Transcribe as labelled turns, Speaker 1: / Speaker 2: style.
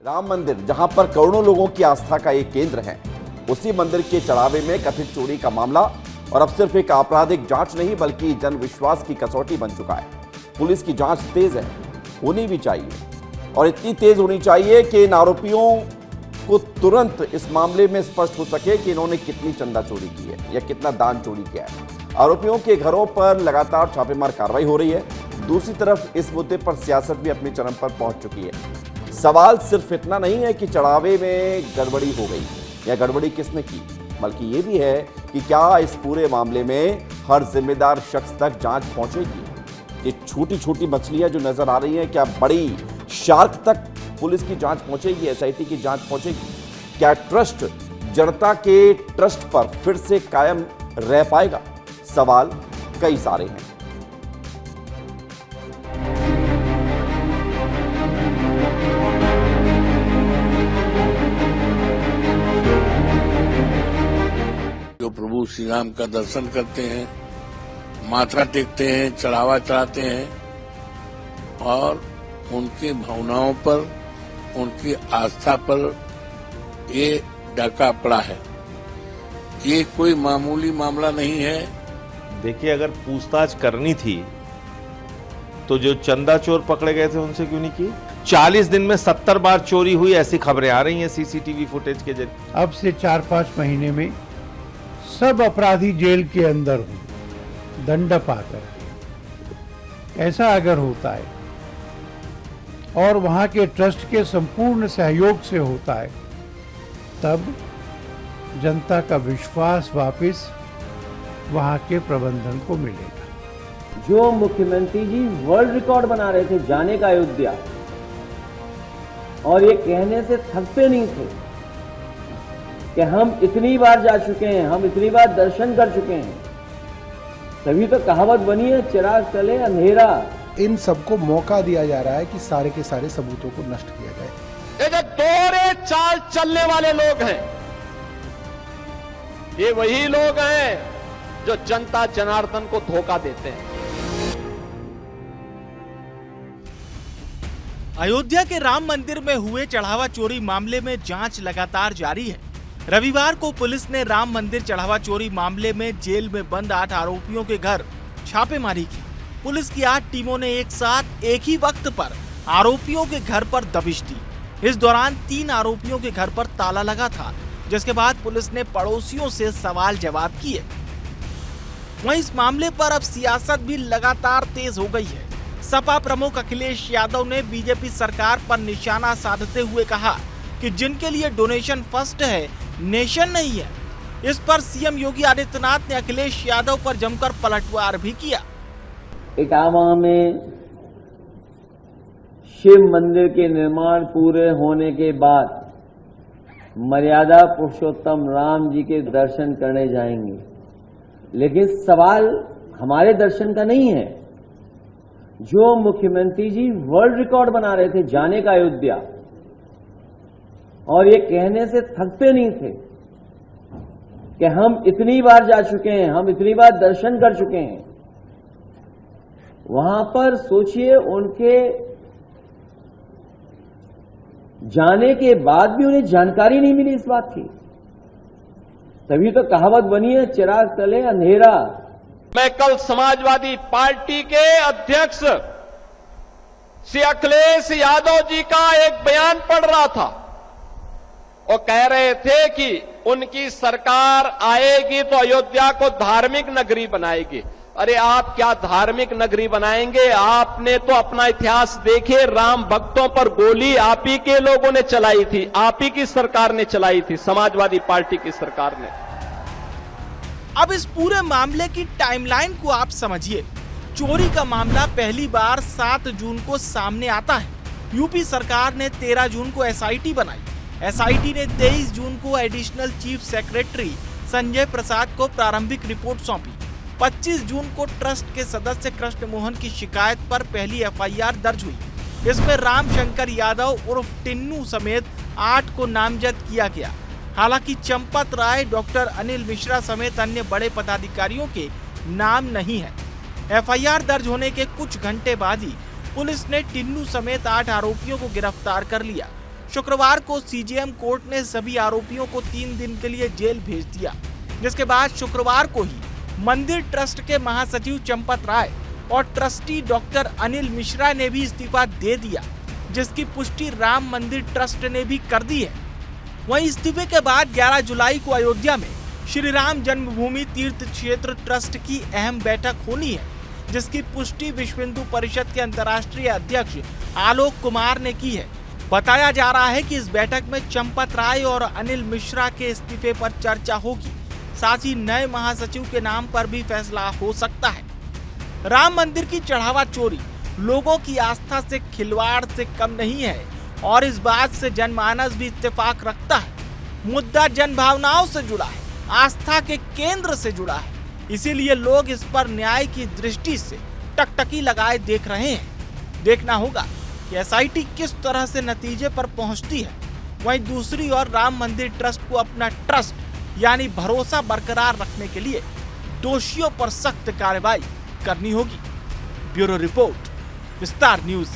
Speaker 1: राम मंदिर, जहां पर करोड़ों लोगों की आस्था का एक केंद्र है, उसी मंदिर के चढ़ावे में कथित चोरी का मामला और अब सिर्फ एक आपराधिक जांच नहीं बल्कि जन विश्वास की कसौटी बन चुका है। पुलिस की जांच तेज है, होनी भी चाहिए और इतनी तेज होनी चाहिए कि इन आरोपियों को तुरंत इस मामले में स्पष्ट हो सके कि इन्होंने कितनी चंदा चोरी की है या कितना दान चोरी किया है। आरोपियों के घरों पर लगातार छापेमार कार्रवाई हो रही है। दूसरी तरफ इस मुद्दे पर सियासत भी अपने चरम पर पहुंच चुकी है। सवाल सिर्फ इतना नहीं है कि चढ़ावे में गड़बड़ी हो गई या गड़बड़ी किसने की, बल्कि यह भी है कि क्या इस पूरे मामले में हर जिम्मेदार शख्स तक जांच पहुंचेगी। ये छोटी छोटी मछलियां जो नजर आ रही हैं, क्या बड़ी शार्क तक पुलिस की जांच पहुंचेगी, एसआईटी की जांच पहुंचेगी? क्या ट्रस्ट जनता के ट्रस्ट पर फिर से कायम रह पाएगा? सवाल कई सारे हैं।
Speaker 2: जो प्रभु श्री राम का दर्शन करते हैं, माथा टेकते हैं, चढ़ावा चढ़ाते हैं और उनकी भावनाओं पर, उनकी आस्था पर ये डाका पड़ा है। ये कोई मामूली मामला नहीं है।
Speaker 3: देखिए, अगर पूछताछ करनी थी तो जो चंदा चोर पकड़े गए थे उनसे क्यों नहीं की? 40 दिन में 70 बार चोरी हुई, ऐसी खबरें आ रही हैं सीसीटीवी फुटेज के जरिए।
Speaker 4: अब से 4-5 महीने में सब अपराधी जेल के अंदर हो, दंड पाकर। ऐसा अगर होता है और वहां के ट्रस्ट के संपूर्ण सहयोग से होता है, तब जनता का विश्वास वापस वहां के प्रबंधन को मिलेगा।
Speaker 5: जो मुख्यमंत्री जी वर्ल्ड रिकॉर्ड बना रहे थे जाने का अयोध्या, और ये कहने से थकते नहीं थे कि हम इतनी बार जा चुके हैं, हम इतनी बार दर्शन कर चुके हैं, तभी तो कहावत बनी है, चिराग चले अंधेरा।
Speaker 6: इन सबको मौका दिया जा रहा है कि सारे के सारे सबूतों को नष्ट किया जाए।
Speaker 7: ये जो दोहरे चाल चलने वाले लोग हैं, ये वही लोग हैं जो जनता जनार्दन को धोखा देते हैं।
Speaker 8: अयोध्या के राम मंदिर में हुए चढ़ावा चोरी मामले में जांच लगातार जारी है। रविवार को पुलिस ने राम मंदिर चढ़ावा चोरी मामले में जेल में बंद 8 आरोपियों के घर छापेमारी की। पुलिस की 8 टीमों ने एक साथ एक ही वक्त पर आरोपियों के घर पर दबिश दी। इस दौरान 3 आरोपियों के घर पर ताला लगा था, जिसके बाद पुलिस ने पड़ोसियों से सवाल जवाब किए। वहीं इस मामले पर अब सियासत भी लगातार तेज हो गई है। सपा प्रमुख अखिलेश यादव ने बीजेपी सरकार पर निशाना साधते हुए कहा कि जिनके लिए डोनेशन फर्स्ट है, नेशन नहीं है। इस पर सीएम योगी आदित्यनाथ ने अखिलेश यादव पर जमकर पलटवार भी किया।
Speaker 5: इटावा में शिव मंदिर के निर्माण पूरे होने के बाद मर्यादा पुरुषोत्तम राम जी के दर्शन करने जाएंगे, लेकिन सवाल हमारे दर्शन का नहीं है। जो मुख्यमंत्री जी वर्ल्ड रिकॉर्ड बना रहे थे जाने का अयोध्या, और ये कहने से थकते नहीं थे कि हम इतनी बार जा चुके हैं, हम इतनी बार दर्शन कर चुके हैं। वहां पर सोचिए, उनके जाने के बाद भी उन्हें जानकारी नहीं मिली इस बात की, तभी तो कहावत बनी है, चिराग तले अंधेरा।
Speaker 7: मैं कल समाजवादी पार्टी के अध्यक्ष श्री अखिलेश यादव जी का एक बयान पढ़ रहा था। वो कह रहे थे कि उनकी सरकार आएगी तो अयोध्या को धार्मिक नगरी बनाएगी। अरे आप क्या धार्मिक नगरी बनाएंगे? आपने तो अपना इतिहास देखे, राम भक्तों पर गोली आप ही के लोगों ने चलाई थी, आप ही की सरकार ने चलाई थी, समाजवादी पार्टी की सरकार ने।
Speaker 8: अब इस पूरे मामले की टाइमलाइन को आप समझिए। चोरी का मामला पहली बार 7 जून को सामने आता है। यूपी सरकार ने 13 जून को एसआईटी बनाई। एसआईटी ने 23 जून को additional chief secretary Sanjay Prasad को प्रारंभिक रिपोर्ट सौंपी। 25 जून को ट्रस्ट के सदस्य कृष्ण मोहन की शिकायत पर पहली एफआईआर दर्ज हुई। इसमें रामशंकर यादव उर्फ टिन्नू समेत 8 को नामजद किया गया। हालांकि चंपत राय, डॉक्टर अनिल मिश्रा समेत अन्य बड़े पदाधिकारियों के नाम नहीं है। एफआईआर दर्ज होने के कुछ घंटे बाद ही पुलिस ने टिन्नू समेत 8 आरोपियों को गिरफ्तार कर लिया। शुक्रवार को सीजेएम कोर्ट ने सभी आरोपियों को 3 दिन के लिए जेल भेज दिया, जिसके बाद शुक्रवार को ही मंदिर ट्रस्ट के महासचिव चंपत राय और ट्रस्टी डॉक्टर अनिल मिश्रा ने भी इस्तीफा दे दिया, जिसकी पुष्टि राम मंदिर ट्रस्ट ने भी कर दी है। वहीं इस्तीफे के बाद 11 जुलाई को अयोध्या में श्री राम जन्मभूमि तीर्थ क्षेत्र ट्रस्ट की अहम बैठक होनी है, जिसकी पुष्टि विश्व हिंदू परिषद के अंतर्राष्ट्रीय अध्यक्ष आलोक कुमार ने की है। बताया जा रहा है कि इस बैठक में चंपत राय और अनिल मिश्रा के इस्तीफे पर चर्चा होगी, साथ ही नए महासचिव के नाम पर भी फैसला हो सकता है। राम मंदिर की चढ़ावा चोरी लोगों की आस्था से खिलवाड़ से कम नहीं है और इस बात से जनमानस भी इत्तेफाक रखता है। मुद्दा जन भावनाओं से जुड़ा है, आस्था के केंद्र से जुड़ा है, इसीलिए लोग इस पर न्याय की दृष्टि से टकटकी लगाए देख रहे हैं। देखना होगा कि एसआईटी किस तरह से नतीजे पर पहुंचती है। वहीं दूसरी ओर राम मंदिर ट्रस्ट को अपना ट्रस्ट यानी भरोसा बरकरार रखने के लिए दोषियों पर सख्त कार्रवाई करनी होगी। ब्यूरो रिपोर्ट, विस्तार न्यूज।